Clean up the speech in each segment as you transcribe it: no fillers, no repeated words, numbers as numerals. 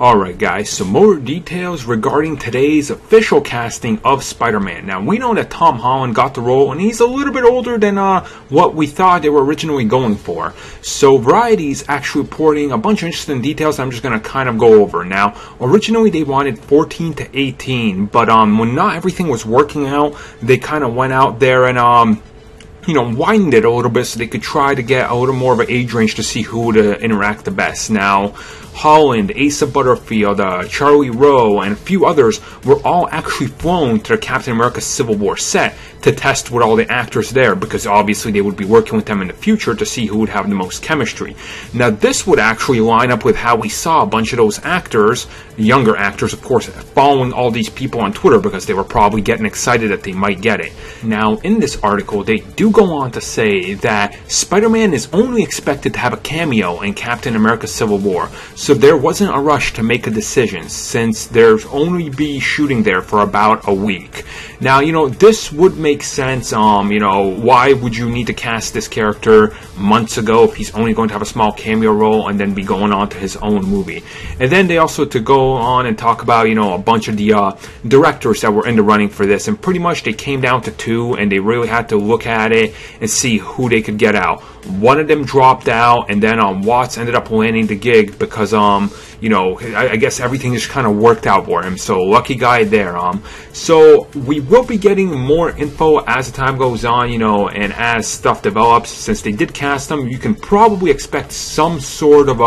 Alright guys, some more details regarding today's official casting of Spider-Man. Now we know that Tom Holland got the role and he's a little bit older than what we thought they were originally going for. So Variety's actually reporting a bunch of interesting details I'm just going to kind of go over. Now originally they wanted 14 to 18, but when not everything was working out, they kind of went out there and widened it a little bit so they could try to get a little more of an age range to see who would interact the best. Now, Holland, Asa Butterfield, Charlie Rowe, and a few others were all actually flown to the Captain America Civil War set to test with all the actors there, because obviously they would be working with them in the future to see who would have the most chemistry. Now this would actually line up with how we saw a bunch of those actors, younger actors of course, following all these people on Twitter because they were probably getting excited that they might get it. Now in this article they do go on to say that Spider-Man is only expected to have a cameo in Captain America Civil War, so there wasn't a rush to make a decision since there's only be shooting there for about a week. Now, this would make sense. Why would you need to cast this character months ago if he's only going to have a small cameo role and then be going on to his own movie? And then they also to go on and talk about, a bunch of the directors that were in the running for this, and pretty much they came down to two, and they really had to look at it and see who they could get out. One of them dropped out, and then Watts ended up landing the gig because I guess everything just kind of worked out for him. So lucky guy there. So we will be getting more info as the time goes on, and as stuff develops. Since they did cast them, you can probably expect some sort of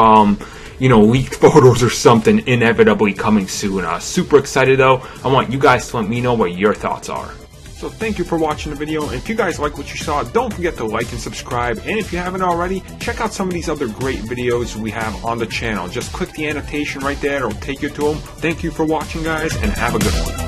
leaked photos or something inevitably coming soon. Super excited though. I want you guys to let me know what your thoughts are. So thank you for watching the video, and if you guys like what you saw, don't forget to like and subscribe, and if you haven't already, check out some of these other great videos we have on the channel. Just click the annotation right there, it'll take you to them. Thank you for watching guys, and have a good one.